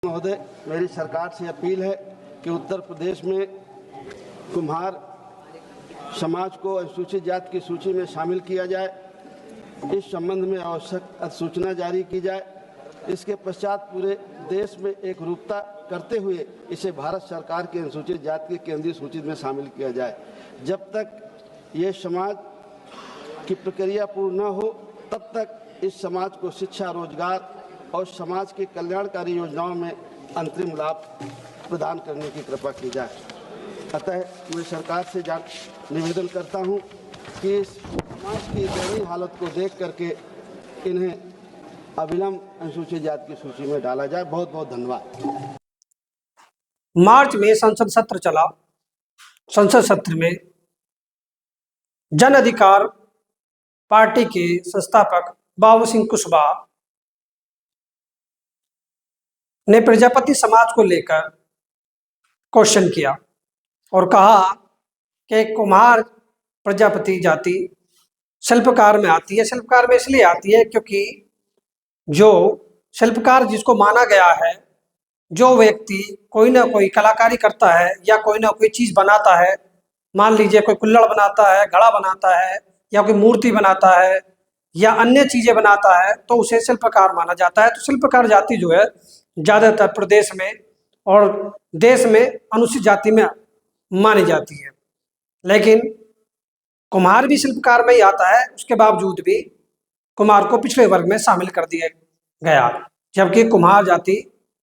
महोदय, मेरी सरकार से अपील है कि उत्तर प्रदेश में कुम्हार समाज को अनुसूचित जाति की सूची में शामिल किया जाए। इस संबंध में आवश्यक अधिसूचना जारी की जाए। इसके पश्चात पूरे देश में एक रूपता करते हुए इसे भारत सरकार की अनुसूचित जाति की केंद्रीय सूची में शामिल किया जाए। जब तक ये समाज की प्रक्रिया पूर्ण न हो तब तक इस समाज को शिक्षा, रोजगार और समाज की कल्याणकारी योजनाओं में अंतरिम लाभ प्रदान करने की कृपा की जाए। अतः मैं सरकार से निवेदन करता हूं कि इस समाज की दयनीय हालत को देख करके इन्हें अविलंब अनुसूचित जाति की सूची में डाला जाए। बहुत बहुत धन्यवाद। मार्च में संसद सत्र चला। संसद सत्र में जन अधिकार पार्टी के संस्थापक बाबू सिंह कुशवाहा ने प्रजापति समाज को लेकर क्वेश्चन किया और कहा कि कुम्हार प्रजापति जाति शिल्पकार में आती है। शिल्पकार में इसलिए आती है क्योंकि जो शिल्पकार जिसको माना गया है, जो व्यक्ति कोई ना कोई कलाकारी करता है या कोई ना कोई चीज बनाता है, मान लीजिए कोई कुल्हड़ बनाता है, घड़ा बनाता है या कोई मूर्ति बनाता है या अन्य चीजें बनाता है, तो उसे शिल्पकार माना जाता है। तो शिल्पकार जाति जो है ज्यादातर प्रदेश में और देश में अनुसूचित जाति में मानी जाती है। लेकिन कुम्हार भी शिल्पकार में ही आता है, उसके बावजूद भी कुम्हार को पिछड़े वर्ग में शामिल कर दिया गया, जबकि कुम्हार जाति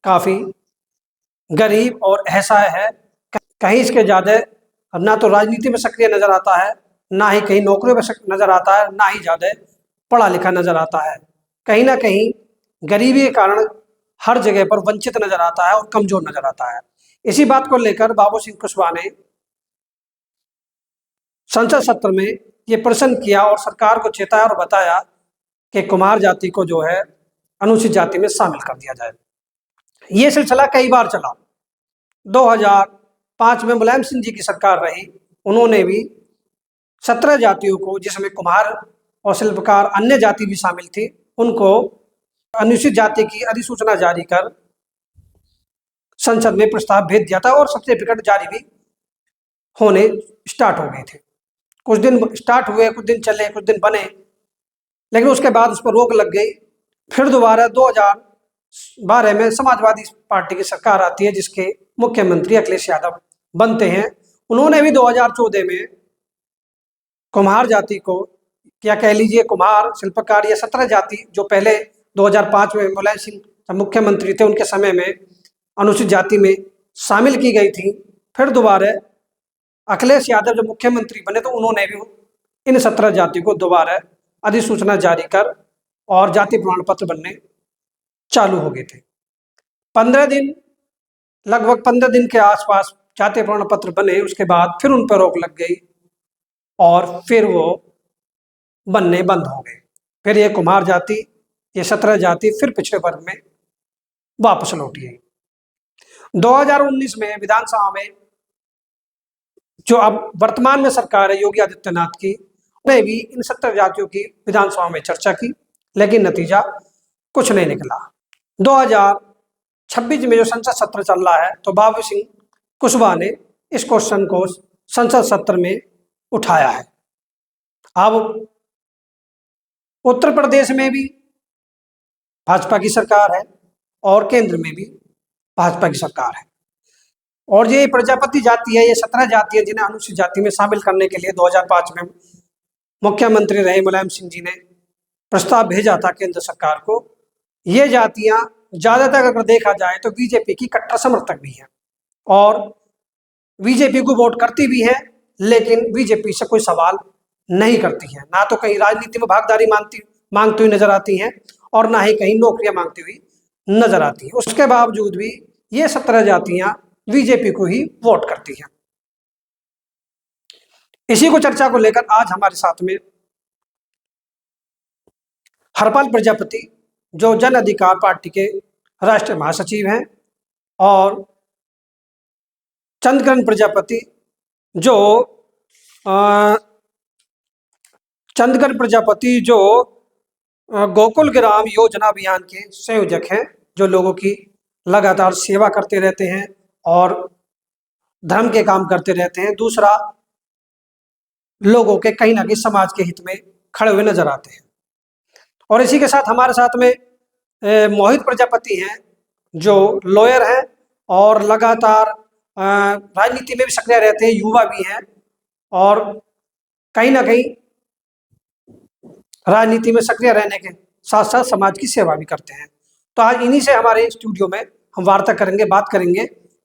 काफी गरीब और असहाय है। कहीं इसके ज्यादा ना तो राजनीति में सक्रिय नजर आता है, ना ही कहीं नौकरियों में नजर आता है, ना ही ज्यादा पढ़ा लिखा नजर आता है। कहीं ना कहीं गरीबी के कारण हर जगह पर वंचित नजर आता है और कमजोर नजर आता है। इसी बात को लेकर बाबू सिंह कुशवाहा ने संसद सत्र में ये प्रश्न किया और सरकार को चेताया और बताया कि कुम्हार जाति को जो है अनुसूचित जाति में शामिल कर दिया जाए। ये सिलसिला कई बार चला। 2005 में मुलायम सिंह जी की सरकार रही, उन्होंने भी 17 जातियों को, जिसमें कुम्हार और शिल्पकार अन्य जाति भी शामिल थी, उनको अनुसूचित जाति की अधिसूचना जारी कर संसद में प्रस्ताव भेज दिया था और सर्टिफिकेट जारी भी होने स्टार्ट हो गए थे। कुछ दिन स्टार्ट हुए, कुछ दिन चले, कुछ दिन बने, लेकिन उसके बाद उस पर रोक लग गई। फिर दोबारा 2012 में समाजवादी पार्टी की सरकार आती है, जिसके मुख्यमंत्री अखिलेश यादव बनते हैं। उन्होंने भी 2014 में कुम्हार जाति को, क्या कह लीजिए कुम्हार, शिल्पकार, या 17 जाति जो पहले 2005 में मुलायम सिंह मुख्यमंत्री थे उनके समय में अनुसूचित जाति में शामिल की गई थी। फिर दोबारा अखिलेश यादव जब मुख्यमंत्री बने तो उन्होंने भी इन 17 जाति को दोबारा अधिसूचना जारी कर और जाति प्रमाण पत्र बनने चालू हो गए थे। 15 दिन, लगभग 15 दिन के आसपास जाति प्रमाण पत्र बने, उसके बाद फिर उन पर रोक लग गई और फिर वो बनने बंद हो गए। फिर ये कुम्हार जाति, ये 17 जाति फिर पिछड़े वर्ग में वापस लौटी है। 2019 में विधानसभा में जो अब वर्तमान में सरकार है योगी आदित्यनाथ की, उन्हें भी इन 17 जातियों की विधानसभा में चर्चा की, लेकिन नतीजा कुछ नहीं निकला। 2026 में जो संसद सत्र चल रहा है, तो बाबू सिंह कुशवाहा ने इस क्वेश्चन को संसद सत्र में उठाया है। अब उत्तर प्रदेश में भी भाजपा की सरकार है और केंद्र में भी भाजपा की सरकार है, और ये प्रजापति जाति है, ये 17 जाति है जिन्हें अनुसूचित जाति में शामिल करने के लिए 2005 में मुख्यमंत्री रहे मुलायम सिंह जी ने प्रस्ताव भेजा था केंद्र सरकार को। ये जातियां ज्यादातर अगर देखा जाए तो बीजेपी की कट्टर समर्थक भी हैं और बीजेपी को वोट करती भी है, लेकिन बीजेपी से कोई सवाल नहीं करती है। ना तो कहीं राजनीति में भागीदारी मांगती हुई नजर आती हैं और ना ही कहीं नौकरियां मांगती हुई नजर आती है। उसके बावजूद भी ये 17 जातियां बीजेपी को ही वोट करती हैं। इसी को चर्चा को लेकर आज हमारे साथ में हरपाल प्रजापति, जो जन अधिकार पार्टी के राष्ट्रीय महासचिव हैं, और चंद्रकरण प्रजापति, जो गोकुल ग्राम योजना अभियान के संयोजक हैं, जो लोगों की लगातार सेवा करते रहते हैं और धर्म के काम करते रहते हैं। दूसरा, लोगों के कहीं ना कहीं समाज के हित में खड़े हुए नजर आते हैं। और इसी के साथ हमारे साथ में मोहित प्रजापति हैं, जो लॉयर हैं और लगातार राजनीति में भी सक्रिय रहते हैं, युवा भी हैं और कहीं ना कहीं राजनीति में सक्रिय रहने के साथ साथ समाज की सेवा भी करते हैं। तो आज इन्हीं से हमारे स्टूडियो में हम वार्ता करेंगे, बात करेंगे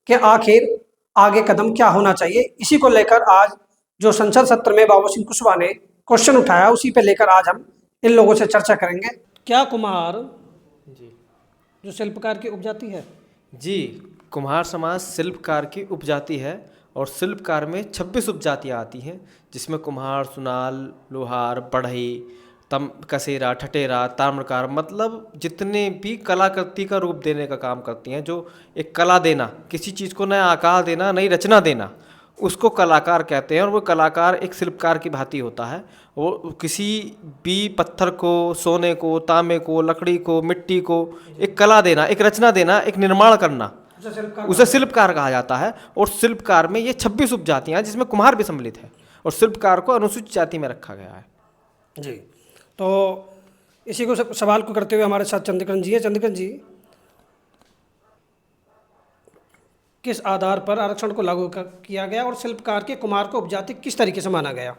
कि आखिर आगे कदम क्या होना चाहिए। इसी को लेकर आज जो संसद सत्र में बाबू सिंह कुशवाहा ने क्वेश्चन उठाया, उसी पे लेकर आज हम इन लोगों से चर्चा करेंगे। क्या कुम्हार जी जो शिल्पकार की उपजाति है? जी, कुम्हार समाज शिल्पकार की उपजाति है और शिल्पकार में 26 उपजातियाँ आती हैं, जिसमें कुम्हार, सुनाल, लोहार, बढ़ई, कसेरा, ठठेरा, ताम्रकार, मतलब जितने भी कलाकृति का रूप देने का काम करती हैं, जो एक कला देना, किसी चीज़ को नया आकार देना, नई रचना देना, उसको कलाकार कहते हैं। और वो कलाकार एक शिल्पकार की भांति होता है। वो किसी भी पत्थर को, सोने को, तांबे को, लकड़ी को, मिट्टी को एक कला देना, एक रचना देना, एक निर्माण करना, उसे शिल्पकार कहा जाता है। और शिल्पकार में ये 26 उपजातियाँ हैं, जिसमें कुम्हार भी सम्मिलित है और शिल्पकार को अनुसूचित जाति में रखा गया है। जी, तो इसी को सवाल को करते हुए हमारे साथ चंद्रकरण जी हैं। चंद्रकरण जी, किस आधार पर आरक्षण को लागू किया गया और शिल्पकार के कुम्हार को उपजाति किस तरीके से माना गया?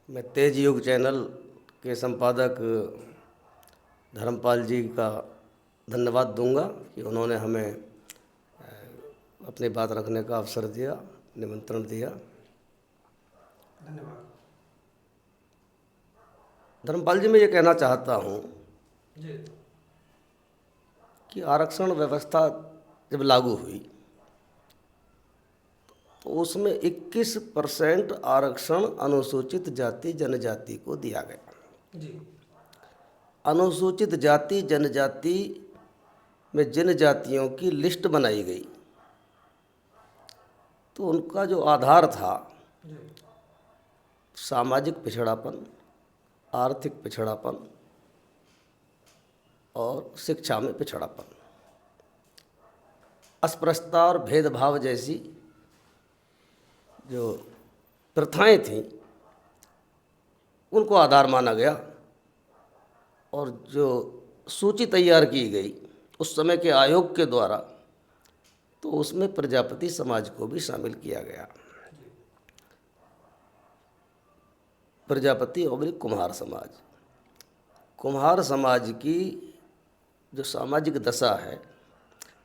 मैं तेज युग चैनल के संपादक धर्मपाल जी का धन्यवाद दूंगा कि उन्होंने हमें अपनी बात रखने का अवसर दिया, निमंत्रण दिया। धन्यवाद। धर्मपाल जी, मैं ये कहना चाहता हूँ कि आरक्षण व्यवस्था जब लागू हुई तो उसमें 21% आरक्षण अनुसूचित जाति जनजाति को दिया गया। जी। अनुसूचित जाति जनजाति में जिन जातियों की लिस्ट बनाई गई तो उनका जो आधार था सामाजिक पिछड़ापन, आर्थिक पिछड़ापन और शिक्षा में पिछड़ापन, अस्पृश्यता और भेदभाव जैसी जो प्रथाएं थीं उनको आधार माना गया। और जो सूची तैयार की गई उस समय के आयोग के द्वारा, तो उसमें प्रजापति समाज को भी शामिल किया गया। प्रजापति और कुम्हार समाज, कुम्हार समाज की जो सामाजिक दशा है,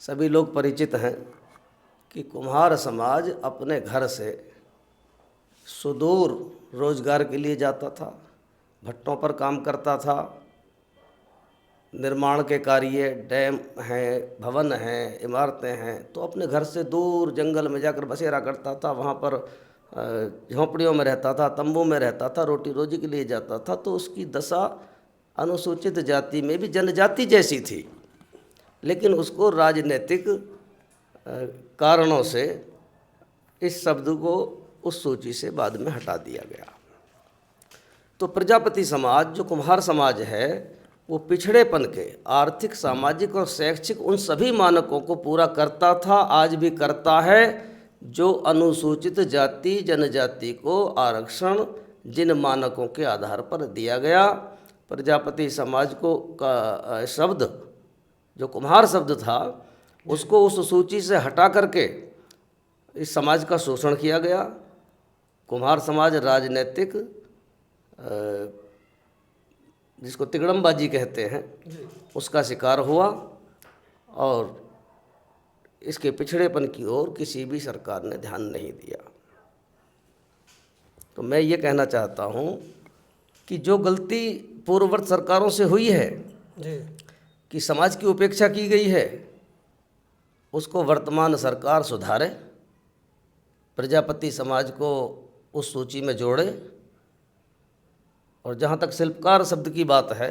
सभी लोग परिचित हैं कि कुम्हार समाज अपने घर से सुदूर रोजगार के लिए जाता था, भट्टों पर काम करता था, निर्माण के कार्य, डैम हैं, भवन हैं, इमारतें हैं, तो अपने घर से दूर जंगल में जाकर बसेरा करता था, वहाँ पर झोंपड़ियों में रहता था, तंबू में रहता था, रोटी रोजी के लिए जाता था। तो उसकी दशा अनुसूचित जाति में भी जनजाति जैसी थी, लेकिन उसको राजनीतिक कारणों से इस शब्द को उस सूची से बाद में हटा दिया गया। तो प्रजापति समाज जो कुम्हार समाज है वो पिछड़ेपन के आर्थिक, सामाजिक और शैक्षिक उन सभी मानकों को पूरा करता था, आज भी करता है, जो अनुसूचित जाति जनजाति को आरक्षण जिन मानकों के आधार पर दिया गया। प्रजापति समाज को का शब्द जो कुम्हार शब्द था उसको उस सूची से हटा करके इस समाज का शोषण किया गया। कुम्हार समाज राजनीतिक जिसको तिगड़मबाजी कहते हैं उसका शिकार हुआ और इसके पिछड़ेपन की ओर किसी भी सरकार ने ध्यान नहीं दिया। तो मैं ये कहना चाहता हूँ कि जो गलती पूर्ववर्त सरकारों से हुई है कि समाज की उपेक्षा की गई है, उसको वर्तमान सरकार सुधारे, प्रजापति समाज को उस सूची में जोड़े। और जहाँ तक शिल्पकार शब्द की बात है,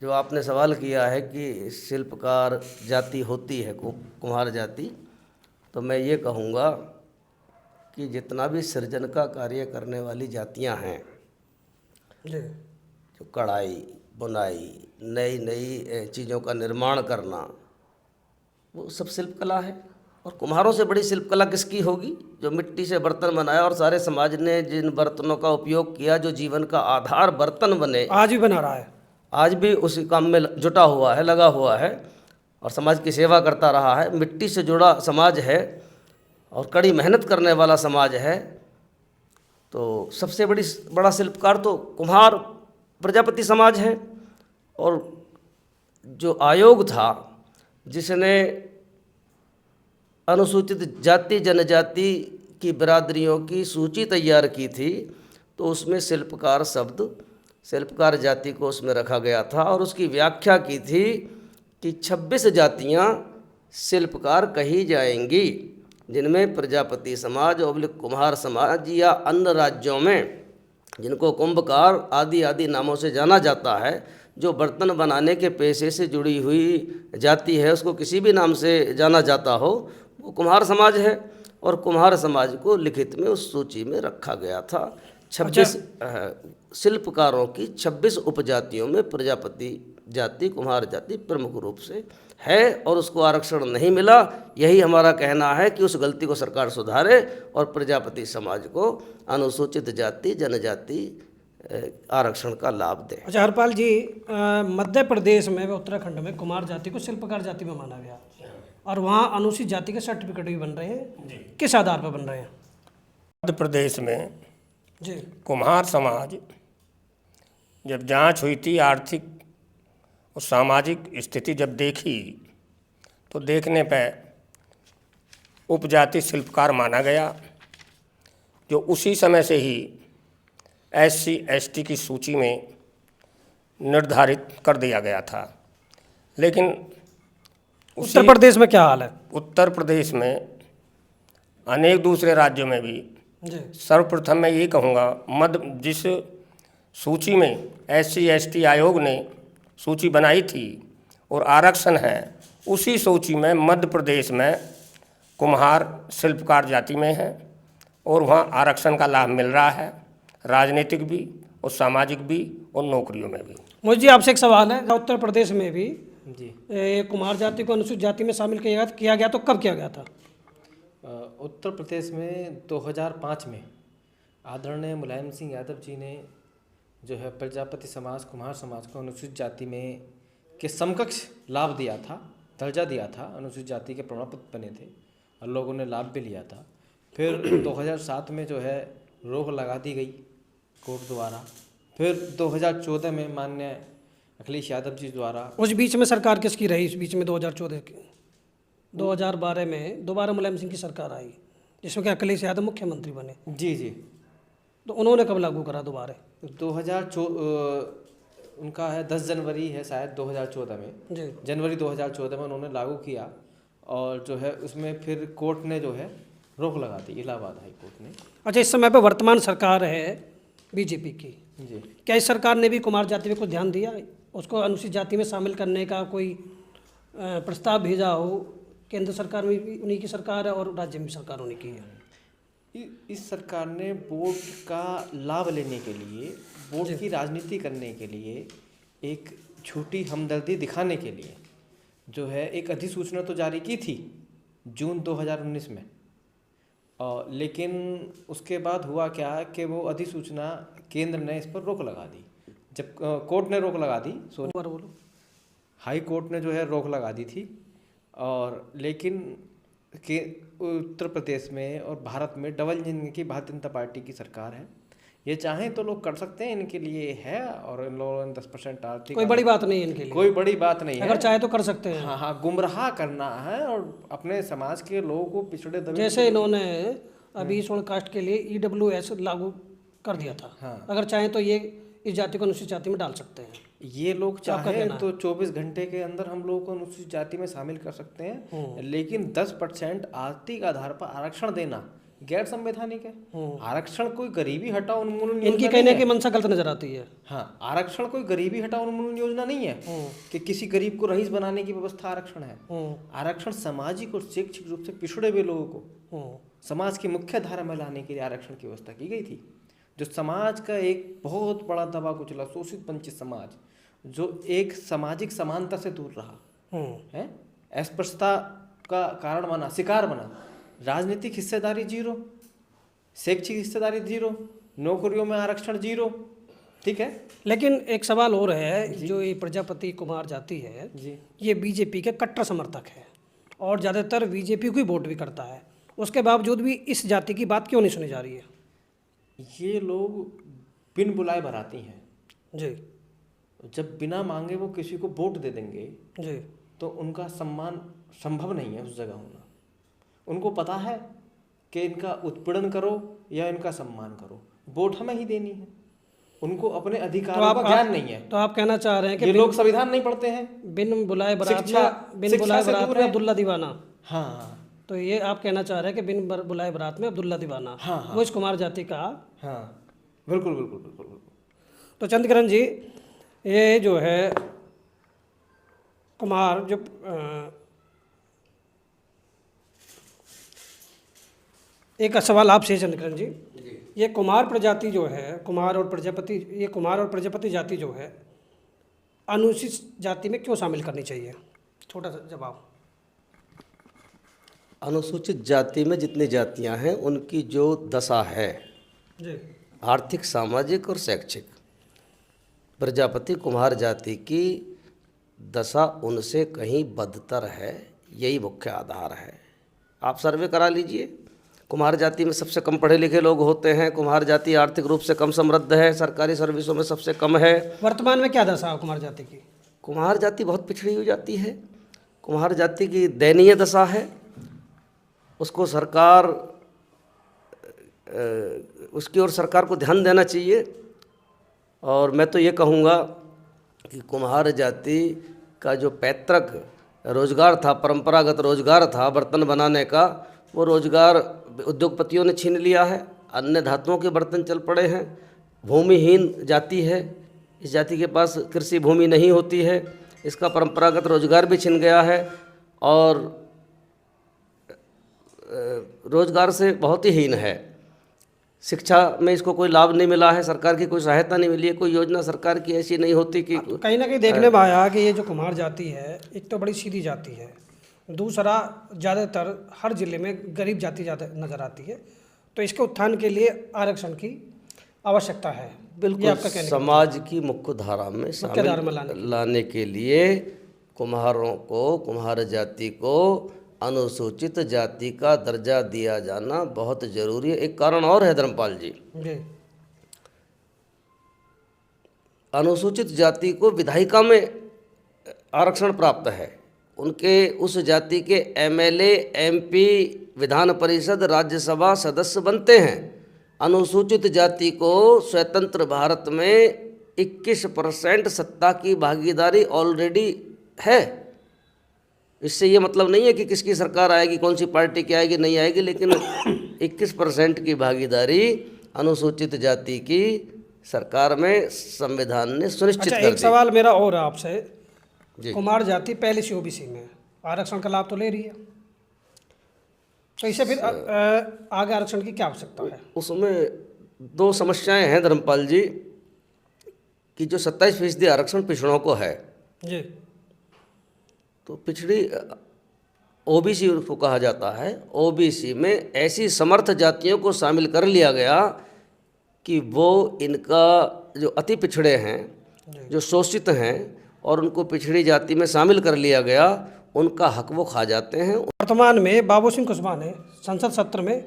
जो आपने सवाल किया है कि शिल्पकार जाति होती है कुम्हार जाति, तो मैं ये कहूँगा कि जितना भी सृजन का कार्य करने वाली जातियाँ हैं, जो कढ़ाई, बुनाई, नई नई चीज़ों का निर्माण करना, वो सब शिल्प कला है। और कुम्हारों से बड़ी शिल्प कला किसकी होगी? जो मिट्टी से बर्तन बनाया और सारे समाज ने जिन बर्तनों का उपयोग किया, जो जीवन का आधार बर्तन बने, आज भी बना रहा है। आज भी उसी काम में जुटा हुआ है, लगा हुआ है और समाज की सेवा करता रहा है। मिट्टी से जुड़ा समाज है और कड़ी मेहनत करने वाला समाज है। तो सबसे बड़ा शिल्पकार तो कुम्हार प्रजापति समाज है। और जो आयोग था जिसने अनुसूचित जाति जनजाति की बिरादरियों की सूची तैयार की थी, तो उसमें शिल्पकार शब्द, शिल्पकार जाति को उसमें रखा गया था और उसकी व्याख्या की थी कि 26 जातियां शिल्पकार कही जाएंगी, जिनमें प्रजापति समाज और कुम्हार समाज या अन्य राज्यों में जिनको कुंभकार आदि आदि नामों से जाना जाता है, जो बर्तन बनाने के पेशे से जुड़ी हुई जाति है, उसको किसी भी नाम से जाना जाता हो, वो कुम्हार समाज है। और कुम्हार समाज को लिखित में उस सूची में रखा गया था। 26 शिल्पकारों की 26 उपजातियों में प्रजापति जाति, कुम्हार जाति प्रमुख रूप से है और उसको आरक्षण नहीं मिला। यही हमारा कहना है कि उस गलती को सरकार सुधारे और प्रजापति समाज को अनुसूचित जाति जनजाति आरक्षण का लाभ दे। अच्छा हरपाल जी, मध्य प्रदेश में व उत्तराखंड में कुम्हार जाति को शिल्पकार जाति में माना गया और वहाँ अनुसूचित जाति के सर्टिफिकेट भी बन रहे हैं। किस आधार पर बन रहे हैं? मध्य प्रदेश में जी कुम्हार समाज जब जांच हुई थी, आर्थिक और सामाजिक स्थिति जब देखी, तो देखने पर उपजाति शिल्पकार माना गया, जो उसी समय से ही SC ST की सूची में निर्धारित कर दिया गया था। लेकिन उत्तर प्रदेश में क्या हाल है? उत्तर प्रदेश में अनेक दूसरे राज्यों में भी जी सर्वप्रथम मैं ये कहूँगा, जिस सूची में SC ST आयोग ने सूची बनाई थी और आरक्षण है, उसी सूची में मध्य प्रदेश में कुम्हार शिल्पकार जाति में है और वहाँ आरक्षण का लाभ मिल रहा है, राजनीतिक भी और सामाजिक भी और नौकरियों में भी। मोदी जी, आपसे एक सवाल है। उत्तर प्रदेश में भी जी कुम्हार जाति को अनुसूचित जाति में शामिल किया गया तो कब किया गया था? उत्तर प्रदेश में 2005 में आदरणीय मुलायम सिंह यादव जी ने जो है प्रजापति समाज, कुम्हार समाज को अनुसूचित जाति में के समकक्ष लाभ दिया था, दर्जा दिया था। अनुसूचित जाति के प्रमाण पत्र बने थे और लोगों ने लाभ भी लिया था। फिर 2007 में जो है रोक लगा दी गई कोर्ट द्वारा। फिर 2014 में माननीय अखिलेश यादव जी द्वारा, उस बीच में सरकार किसकी रही? इस बीच में 2014 की 2012 में दोबारा मुलायम सिंह की सरकार आई, जिसमें कि अखिलेश यादव मुख्यमंत्री बने। जी जी, तो उन्होंने कब लागू करा दोबारा? 2014 उनका है 10 जनवरी है शायद 2014 में, जी जनवरी 2014 में उन्होंने लागू किया। और जो है उसमें फिर कोर्ट ने जो है रोक लगा दी, इलाहाबाद हाई कोर्ट ने। अच्छा, इस समय पे वर्तमान सरकार है बीजेपी की, जी, क्या इस सरकार ने भी कुम्हार जाति पे कुछ ध्यान दिया? उसको अनुसूचित जाति में शामिल करने का कोई प्रस्ताव भेजा हो? केंद्र सरकार में भी उन्हीं की सरकार है और राज्य में भी सरकार उन्हीं की है। इस सरकार ने बोर्ड का लाभ लेने के लिए, बोर्ड की राजनीति करने के लिए, एक झूठी हमदर्दी दिखाने के लिए जो है एक अधिसूचना तो जारी की थी जून 2019 में। और लेकिन उसके बाद हुआ क्या कि वो अधिसूचना केंद्र ने इस पर रोक लगा दी। जब कोर्ट ने रोक लगा दी, बोलो। हाई कोर्ट ने जो है रोक लगा दी थी। और लेकिन के उत्तर प्रदेश में और भारत में डबल इंजन की भारतीय जनता पार्टी की सरकार है। ये चाहें तो लोग कर सकते हैं, इनके लिए है। और इन लोगों ने 10% आर्थिक, कोई बड़ी बात नहीं है इनके लिए, कोई बड़ी बात नहीं है, अगर चाहे तो कर सकते हैं। हाँ हाँ, गुमराह करना है और अपने समाज के लोगों को पिछड़े दबे, जैसे इन्होंने अभी स्वर्ण कास्ट के लिए EWS लागू कर दिया था। हाँ। अगर चाहे तो ये इस जाति को अनुसूचित जाति में डाल सकते हैं। ये लोग चाहे कहना तो 24 घंटे के अंदर हम लोगों को अनुसूचित जाति में शामिल कर सकते हैं। लेकिन 10% आर्थिक आधार पर आरक्षण देना गैर संवैधानिक है। आरक्षण कोई गरीबी हटाओ उन्मूलन इनकी योजना कहने नहीं की है। मंशा गलत नजर आती है। हाँ, आरक्षण कोई गरीबी हटाओ उन्मूलन योजना नहीं है कि किसी गरीब को रईस बनाने की व्यवस्था आरक्षण है। आरक्षण सामाजिक और शैक्षिक रूप से पिछड़े हुए लोगों को समाज की मुख्य धारा में लाने के लिए आरक्षण की व्यवस्था की गई थी। जो समाज का एक बहुत बड़ा दबा कुचला शोषित वंचित समाज, जो एक सामाजिक समानता से दूर रहा है, अस्पृश्यता का कारण बना, शिकार बना, राजनीतिक हिस्सेदारी जीरो, शैक्षिक हिस्सेदारी जीरो, नौकरियों में आरक्षण जीरो। ठीक है, लेकिन एक सवाल और है, जो ये प्रजापति कुमार जाति है जी, ये बीजेपी के कट्टर समर्थक है और ज़्यादातर बीजेपी को ही वोट भी करता है, उसके बावजूद भी इस जाति की बात क्यों नहीं सुनी जा रही है? ये लोग बिन बुलाए भराती हैं जी जब बिना मांगे वो किसी को वोट दे देंगे जी तो उनका सम्मान संभव नहीं है उस जगह होना। उनको पता है कि इनका उत्पीड़न करो या इनका सम्मान करो, वोट हमें ही देनी है। उनको अपने अधिकारों का ज्ञान नहीं है। तो आप कहना चाह रहे हैं कि ये लोग संविधान नहीं पढ़ते हैं। बिन बुलाए बारात शिक्षा में अब्दुल्ला दीवाना। हाँ, तो ये आप कहना चाह रहे हैं कि बिन बुलाए बारात में अब्दुल्ला दीवाना। हाँ, वो इस कुमार जाति का। हाँ, बिल्कुल बिल्कुल बिल्कुल बिल्कुल। तो चंद्रकिरण जी, ये जो है कुमार जो एक सवाल आपसे चंद्रकिरण जी, ये कुमार प्रजाति जो है, कुमार और प्रजापति जाति जो है अनुसूचित जाति में क्यों शामिल करनी चाहिए? छोटा सा जवाब। अनुसूचित जाति में जितनी जातियां हैं उनकी जो दशा है जी आर्थिक, सामाजिक और शैक्षिक, प्रजापति कुम्हार जाति की दशा उनसे कहीं बदतर है, यही मुख्य आधार है। आप सर्वे करा लीजिए, कुम्हार जाति में सबसे कम पढ़े लिखे लोग होते हैं, कुम्हार जाति आर्थिक रूप से कम समृद्ध है, सरकारी सर्विसों में सबसे कम है। वर्तमान में क्या दशा है कुमार जाति की? कुम्हार जाति बहुत पिछड़ी हुई जाती है। कुम्हार जाति की दयनीय दशा है, उसको सरकार उसकी ओर सरकार को ध्यान देना चाहिए। और मैं तो ये कहूँगा कि कुम्हार जाति का जो पैतृक रोजगार था, परंपरागत रोजगार था बर्तन बनाने का, वो रोजगार उद्योगपतियों ने छीन लिया है। अन्य धातुओं के बर्तन चल पड़े हैं। भूमिहीन जाति है, इस जाति के पास कृषि भूमि नहीं होती है, इसका परंपरागत रोजगार भी छिन गया है और रोजगार से बहुत ही हीन है। शिक्षा में इसको कोई लाभ नहीं मिला है, सरकार की कोई सहायता नहीं मिली है, कोई योजना सरकार की ऐसी नहीं होती कि कहीं ना कहीं देखने में आया कि ये जो कुम्हार जाति है एक तो बड़ी सीधी जाति है, दूसरा ज़्यादातर हर जिले में गरीब जाति ज़्यादा नज़र आती है, तो इसके उत्थान के लिए आरक्षण की आवश्यकता है। बिल्कुल समाज की मुख्य धारा में शामिल लाने के लिए कुम्हारों को, कुम्हार जाति को अनुसूचित जाति का दर्जा दिया जाना बहुत जरूरी है। एक कारण और है धर्मपाल जी, अनुसूचित जाति को विधायिका में आरक्षण प्राप्त है। उनके उस जाति के एमएलए, एमपी, विधान परिषद, राज्यसभा सदस्य बनते हैं। अनुसूचित जाति को स्वतंत्र भारत में 21% सत्ता की भागीदारी ऑलरेडी है। इससे ये मतलब नहीं है कि किसकी सरकार आएगी, कौन सी पार्टी की आएगी, नहीं आएगी, लेकिन 21% की भागीदारी अनुसूचित जाति की सरकार में संविधान ने सुनिश्चित कर दी। एक सवाल मेरा और आपसे, कुमार जाति पहले से ओबीसी में आरक्षण का लाभ तो ले रही है, तो इसे फिर आगे आरक्षण की क्या आवश्यकता है? उसमें दो समस्याएं हैं धर्मपाल जी, कि जो 27% आरक्षण पिछड़ों को है जी, तो पिछड़ी ओबीसी उसको कहा जाता है। ओबीसी में ऐसी समर्थ जातियों को शामिल कर लिया गया कि वो इनका जो अति पिछड़े हैं, जो शोषित हैं और उनको पिछड़ी जाति में शामिल कर लिया गया, उनका हक वो खा जाते हैं। वर्तमान में बाबू सिंह कुशवाहा ने संसद सत्र में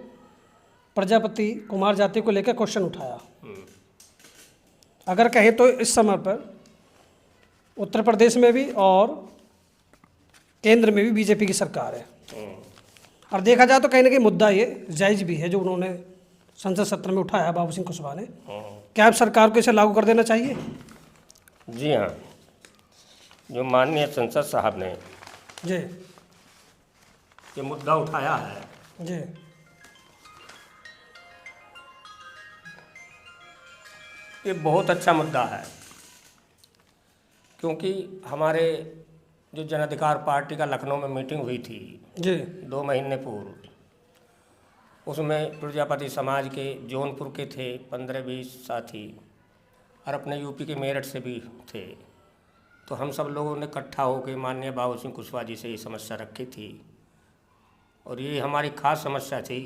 प्रजापति कुमार जाति को लेकर क्वेश्चन उठाया। अगर कहें तो इस समय पर उत्तर प्रदेश में भी और केंद्र में भी बीजेपी की सरकार है, और देखा जाए तो कहीं ना कहीं मुद्दा ये जायज़ भी है जो उन्होंने संसद सत्र में उठाया बाबू सिंह कुशवाहा ने। क्या अब सरकार को इसे लागू कर देना चाहिए? जी हाँ, जो माननीय संसद साहब ने जी ये मुद्दा उठाया है, जी, ये बहुत अच्छा मुद्दा है, क्योंकि हमारे जो जन अधिकार पार्टी का लखनऊ में मीटिंग हुई थी जी 2 महीने पूर्व, उसमें प्रजापति समाज के जौनपुर के थे 15-20 साथी और अपने यूपी के मेरठ से भी थे। तो हम सब लोगों ने इकट्ठा होकर माननीय बाबू सिंह कुशवाहा जी से ये समस्या रखी थी। और ये हमारी खास समस्या थी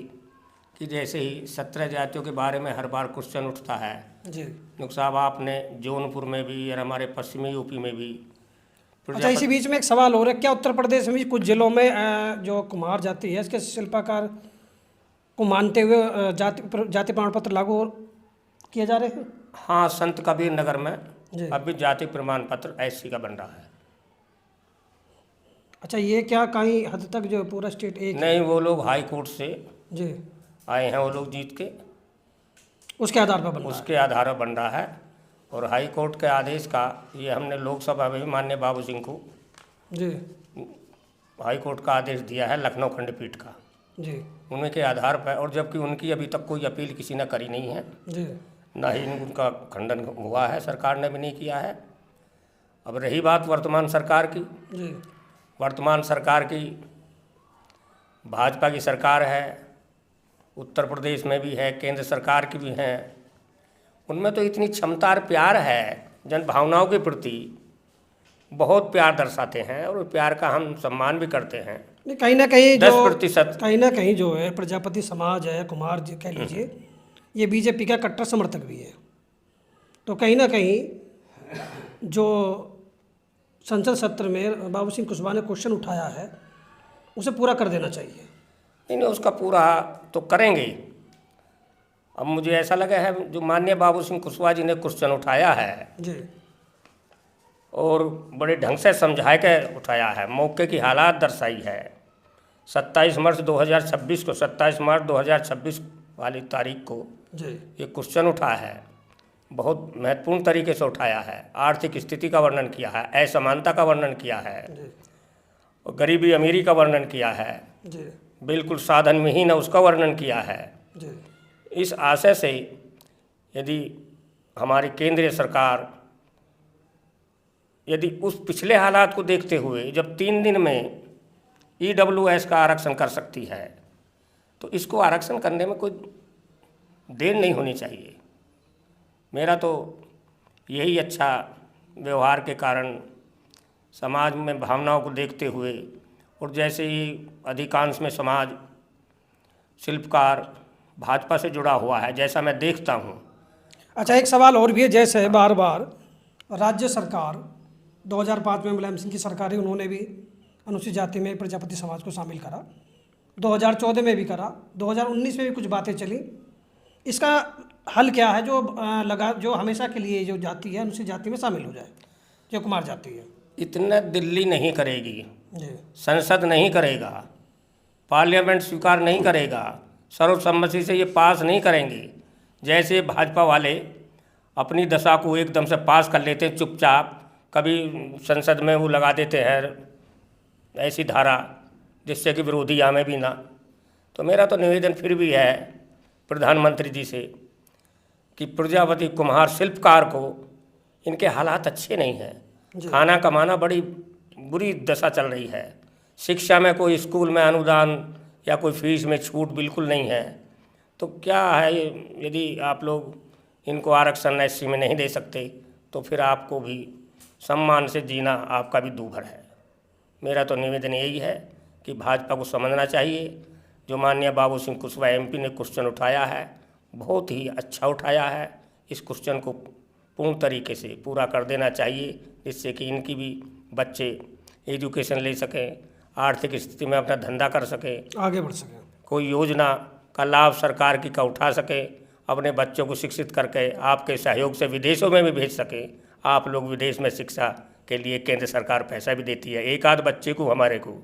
कि जैसे ही 17 जातियों के बारे में हर बार क्वेश्चन उठता है जी। नुक साहब, आपने जौनपुर में भी और हमारे पश्चिमी यूपी में भी अच्छा, इसी बीच में एक सवाल हो रहा है, क्या उत्तर प्रदेश में भी कुछ जिलों में जो कुम्हार जाति है इसके शिल्पकार को मानते हुए जाति प्रमाण पत्र लागू किए जा रहे हैं? हाँ, संत कबीर नगर में जी। अब भी जाति प्रमाण पत्र SC का बन रहा है। अच्छा, ये क्या कहीं हद तक जो पूरा स्टेट एक नहीं, वो लोग हाई कोर्ट से जी आए हैं, वो लोग जीत के उसके आधार पर बन रहा उसके आधार पर बन रहा है। और हाई कोर्ट के आदेश का ये हमने लोकसभा में भी माननीय बाबू सिंह को है जी हाई कोर्ट का आदेश दिया है, लखनऊ खंडपीठ का, जी उन्हीं के आधार पर। और जबकि उनकी अभी तक कोई अपील किसी ने करी नहीं है, जी ना ही उनका खंडन हुआ है, सरकार ने भी नहीं किया है। अब रही बात वर्तमान सरकार की, जी वर्तमान सरकार की भाजपा की सरकार है, उत्तर प्रदेश में भी है, केंद्र सरकार की भी है। उनमें तो इतनी क्षमता और प्यार है, जन भावनाओं के प्रति बहुत प्यार दर्शाते हैं और प्यार का हम सम्मान भी करते हैं। नहीं, कहीं ना कहीं जो 10% कहीं ना कहीं जो है प्रजापति समाज है, कुमार जी कह लीजिए, ये बीजेपी का कट्टर समर्थक भी है। तो कहीं ना कहीं जो संसद सत्र में बाबू सिंह कुशवाहा ने क्वेश्चन उठाया है उसे पूरा कर देना चाहिए। नहीं, उसका पूरा तो करेंगे ही। अब मुझे ऐसा लगा है जो माननीय बाबू सिंह कुशवाहा जी ने क्वेश्चन उठाया है जी और बड़े ढंग से समझा के उठाया है, मौके की हालात दर्शाई है। 27 मार्च 2026 को 27 मार्च 2026 वाली तारीख को जी ये क्वेश्चन उठाया है, बहुत महत्वपूर्ण तरीके से उठाया है। आर्थिक स्थिति का वर्णन किया है, असमानता का वर्णन किया है, जी और गरीबी अमीरी का वर्णन किया है, जी बिल्कुल साधन विहीन है उसका वर्णन किया है। जी इस आशय से यदि हमारी केंद्रीय सरकार यदि उस पिछले हालात को देखते हुए जब 3 दिन में EWS का आरक्षण कर सकती है, तो इसको आरक्षण करने में कोई देर नहीं होनी चाहिए। मेरा तो यही अच्छा व्यवहार के कारण समाज में भावनाओं को देखते हुए, और जैसे ही अधिकांश में समाज शिल्पकार भाजपा से जुड़ा हुआ है, जैसा मैं देखता हूँ। अच्छा, एक सवाल और भी है, जैसे बार बार राज्य सरकार 2005 में मुलायम सिंह की सरकार है, उन्होंने भी अनुसूचित जाति में प्रजापति समाज को शामिल करा, 2014 में भी करा, 2019 में भी कुछ बातें चली। इसका हल क्या है जो हमेशा के लिए जो जाति है अनुसूचित जाति में शामिल हो जाए, जो कुमार जाति है? इतना दिल्ली नहीं करेगी, जी संसद नहीं करेगा, पार्लियामेंट स्वीकार नहीं करेगा, सर्वसम्मति से ये पास नहीं करेंगे। जैसे भाजपा वाले अपनी दशा को एकदम से पास कर लेते हैं चुपचाप, कभी संसद में वो लगा देते हैं ऐसी धारा जिससे कि विरोधी आमे भी ना। तो मेरा तो निवेदन फिर भी है प्रधानमंत्री जी से कि प्रजापति कुम्हार शिल्पकार को, इनके हालात अच्छे नहीं हैं, खाना कमाना बड़ी बुरी दशा चल रही है, शिक्षा में कोई स्कूल में अनुदान या कोई फीस में छूट बिल्कुल नहीं है। तो क्या है, यदि आप लोग इनको आरक्षण SC में नहीं दे सकते तो फिर आपको भी सम्मान से जीना आपका भी दूभर है। मेरा तो निवेदन यही है कि भाजपा को समझना चाहिए, जो माननीय बाबू सिंह कुशवाहा MP ने क्वेश्चन उठाया है बहुत ही अच्छा उठाया है। इस क्वेश्चन को पूर्ण तरीके से पूरा कर देना चाहिए, जिससे कि इनकी भी बच्चे एजुकेशन ले सकें, आर्थिक स्थिति में अपना धंधा कर सकें, आगे बढ़ सके, कोई योजना का लाभ सरकार की का उठा सके, अपने बच्चों को शिक्षित करके आपके सहयोग से विदेशों में भी भेज सके। आप लोग विदेश में शिक्षा के लिए केंद्र सरकार पैसा भी देती है, एक आध बच्चे को हमारे को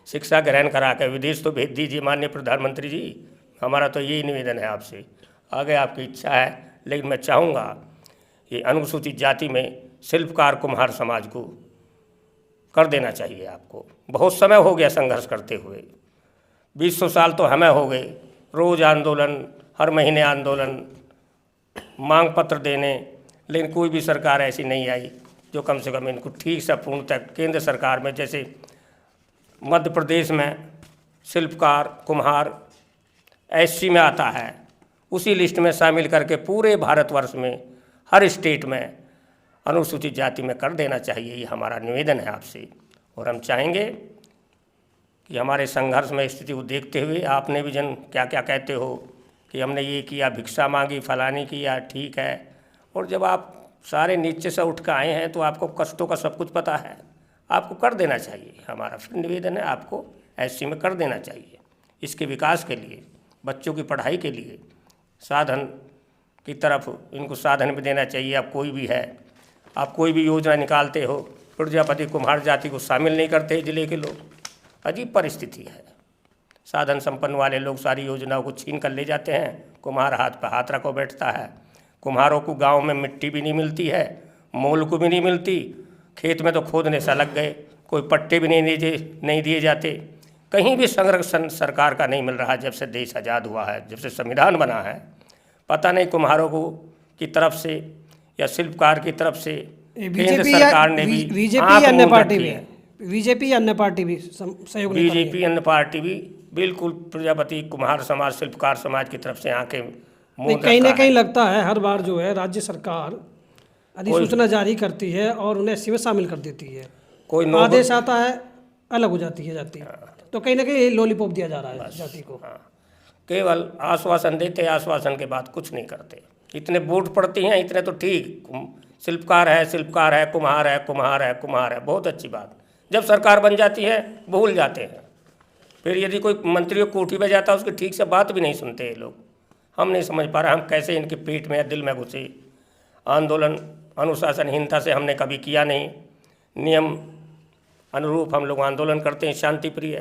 शिक्षा ग्रहण करा के विदेश तो भेज दीजिए माननीय प्रधानमंत्री जी। हमारा तो यही निवेदन है आपसे, आगे आपकी इच्छा है, लेकिन मैं चाहूँगा ये अनुसूचित जाति में शिल्पकार कुम्हार समाज को कर देना चाहिए। आपको बहुत समय हो गया संघर्ष करते हुए, 200 साल तो हमें हो गए, रोज़ आंदोलन, हर महीने आंदोलन, मांग पत्र देने, लेकिन कोई भी सरकार ऐसी नहीं आई जो कम से कम इनको ठीक से पूर्ण तक केंद्र सरकार में, जैसे मध्य प्रदेश में शिल्पकार कुम्हार SC में आता है, उसी लिस्ट में शामिल करके पूरे भारतवर्ष में हर स्टेट में अनुसूचित जाति में कर देना चाहिए, ये हमारा निवेदन है आपसे। और हम चाहेंगे कि हमारे संघर्ष में स्थिति को देखते हुए आपने भी जन क्या क्या कहते हो कि हमने ये किया, भिक्षा मांगी, फलानी किया, ठीक है, और जब आप सारे नीचे से उठ कर आए हैं तो आपको कष्टों का सब कुछ पता है, आपको कर देना चाहिए। हमारा फिर निवेदन है, आपको ऐसी में कर देना चाहिए, इसके विकास के लिए, बच्चों की पढ़ाई के लिए, साधन की तरफ इनको साधन भी देना चाहिए। अब कोई भी है, आप कोई भी योजना निकालते हो, प्रजापति कुम्हार जाति को शामिल नहीं करते जिले के लोग, अजीब परिस्थिति है। साधन संपन्न वाले लोग सारी योजनाओं को छीन कर ले जाते हैं, कुम्हार हाथ पर हाथ रखो बैठता है। कुम्हारों को गांव में मिट्टी भी नहीं मिलती है, मोल को भी नहीं मिलती, खेत में तो खोदने से लग गए, कोई पट्टे भी नहीं दिए जाते, कहीं भी संरक्षण सरकार का नहीं मिल रहा। जब से देश आज़ाद हुआ है, जब से संविधान बना है, पता नहीं कुम्हारों को की तरफ से या शिल्पकार की तरफ से केंद्र सरकार ने भी बीजेपी अन्य पार्टी भी बीजेपी अन्य पार्टी भी सहयोग नहीं कर रही है। बीजेपी अन्य पार्टी भी बिल्कुल प्रजापति कुम्हार समाज, शिल्पकार समाज की तरफ से आके कहीं ना कहीं लगता है हर बार जो है राज्य सरकार अधिसूचना जारी करती है और उन्हें एससी में शामिल कर देती है, कोई आदेश आता है अलग हो जाती है जाति, तो कहीं ना कहीं लॉलीपॉप दिया जा रहा है जाति को। केवल आश्वासन देते, आश्वासन के बाद कुछ नहीं करते। इतने वोट पड़ती हैं, इतने तो ठीक, शिल्पकार है, शिल्पकार है, कुम्हार है, कुम्हार है, कुम्हार है, बहुत अच्छी बात। जब सरकार बन जाती है भूल जाते हैं। फिर यदि कोई मंत्री कोठी में जाता है उसकी ठीक से बात भी नहीं सुनते ये लोग। हम नहीं समझ पा रहे हम कैसे इनके पेट में या दिल में घुसे। आंदोलन अनुशासनहीनता से हमने कभी किया नहीं, नियम अनुरूप हम लोग आंदोलन करते हैं, शांति प्रिय,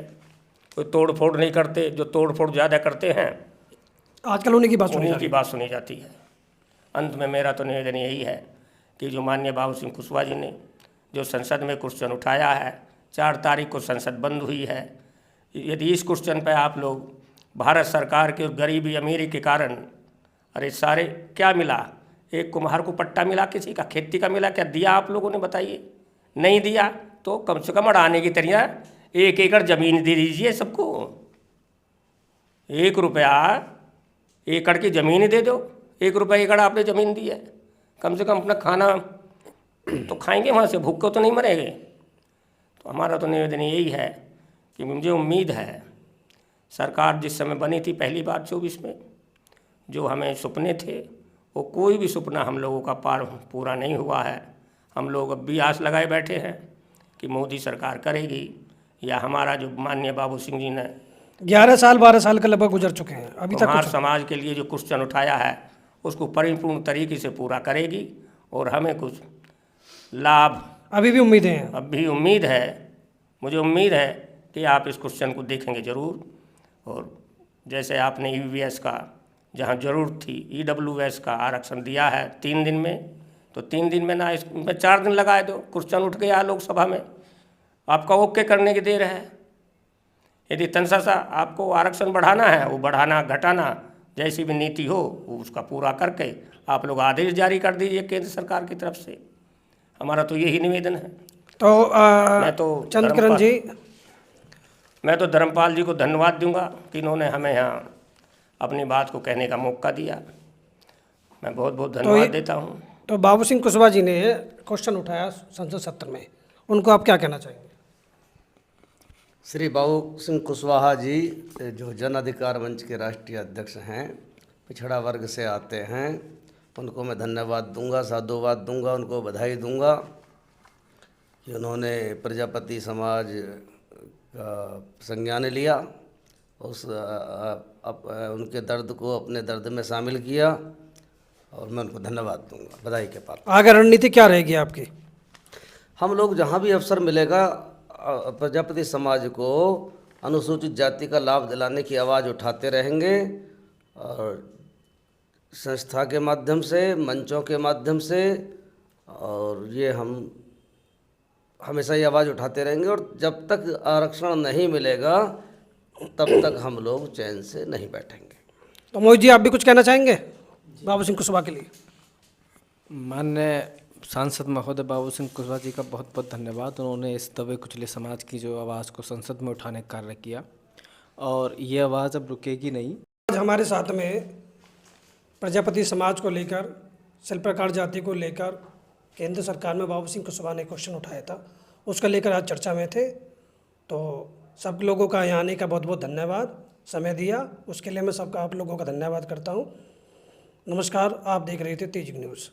कोई तोड़ फोड़ नहीं करते। जो तोड़ फोड़ ज़्यादा करते हैं आजकल उन्हीं की बात सुनी जाती है। अंत में मेरा तो निवेदन यही है कि जो माननीय बाबू सिंह कुशवाहा जी ने जो संसद में क्वेश्चन उठाया है, 4 तारीख को संसद बंद हुई है, यदि इस क्वेश्चन पर आप लोग भारत सरकार के गरीबी अमीरी के कारण, अरे सारे क्या मिला, एक कुम्हार को पट्टा मिला, किसी का खेती का मिला, क्या दिया आप लोगों ने बताइए? नहीं दिया तो कम से कम अड़ाने की तरह 1 एकड़ ज़मीन दे दीजिए सबको। 1 रुपया एकड़ की ज़मीन दे दो, 1 रुपया एकड़ आपने ज़मीन दी है, कम से कम अपना खाना तो खाएंगे वहाँ से, भूखे तो नहीं मरेंगे। तो हमारा तो निवेदन यही है कि मुझे उम्मीद है सरकार जिस समय बनी थी पहली बार 24 में, जो हमें सपने थे वो कोई भी सपना हम लोगों का पूरा नहीं हुआ है। हम लोग अब भी आस लगाए बैठे हैं कि मोदी सरकार करेगी, या हमारा जो माननीय बाबू सिंह जी ने 11 साल 12 साल के लगभग गुजर चुके हैं, अभी तक कुम्हार समाज के लिए जो क्वेश्चन उठाया है उसको परिपूर्ण तरीके से पूरा करेगी और हमें कुछ लाभ अभी भी उम्मीदें हैं। अब भी उम्मीद है, मुझे उम्मीद है कि आप इस क्वेश्चन को देखेंगे ज़रूर। और जैसे आपने EVS का जहाँ ज़रूरत थी EWS का आरक्षण दिया है 3 दिन में, तो 3 दिन में ना, इसमें 4 दिन लगाए दो। क्वेश्चन उठ गया लोकसभा में, आपका ओके करने की देर है। यदि तनसा सा आपको आरक्षण बढ़ाना है, वो बढ़ाना घटाना जैसी भी नीति हो वो उसका पूरा करके आप लोग आदेश जारी कर दीजिए केंद्र सरकार की तरफ से। हमारा तो यही निवेदन है। तो चंद्रकिरण जी, मैं तो धर्मपाल जी को धन्यवाद दूंगा कि इन्होंने हमें यहाँ अपनी बात को कहने का मौका दिया। मैं बहुत बहुत धन्यवाद देता हूँ। तो बाबू सिंह कुशवाहा जी ने क्वेश्चन उठाया संसद सत्र में, उनको आप क्या कहना चाहेंगे? श्री बाबू सिंह कुशवाहा जी जो जन अधिकार मंच के राष्ट्रीय अध्यक्ष हैं, पिछड़ा वर्ग से आते हैं, उनको मैं धन्यवाद दूंगा, साधुवाद दूंगा, उनको बधाई दूंगा कि उन्होंने प्रजापति समाज का संज्ञान लिया, उनके दर्द को अपने दर्द में शामिल किया, और मैं उनको धन्यवाद दूंगा, बधाई के पात्र। आगे रणनीति क्या रहेगी आपकी? हम लोग जहाँ भी अवसर मिलेगा प्रजापति समाज को अनुसूचित जाति का लाभ दिलाने की आवाज़ उठाते रहेंगे, और संस्था के माध्यम से, मंचों के माध्यम से, और ये हम हमेशा ये आवाज़ उठाते रहेंगे। और जब तक आरक्षण नहीं मिलेगा तब तक हम लोग चैन से नहीं बैठेंगे। तो मोहित जी, आप भी कुछ कहना चाहेंगे बाबू सिंह कुशवाहा के लिए? माननीय सांसद महोदय बाबू सिंह कुशवाहा जी का बहुत बहुत धन्यवाद। उन्होंने इस दबे कुचले समाज की जो आवाज़ को संसद में उठाने का कार्य किया, और ये आवाज़ अब रुकेगी नहीं। आज हमारे साथ में प्रजापति समाज को लेकर, शिल्पकार जाति को लेकर केंद्र सरकार में बाबू सिंह कुशवाहा ने क्वेश्चन उठाया था, उसका लेकर आज चर्चा में थे। तो सब लोगों का यहाँ आने का बहुत बहुत धन्यवाद, समय दिया उसके लिए मैं सबका आप लोगों का धन्यवाद करता हूँ। नमस्कार, आप देख रहे थे तेज न्यूज़।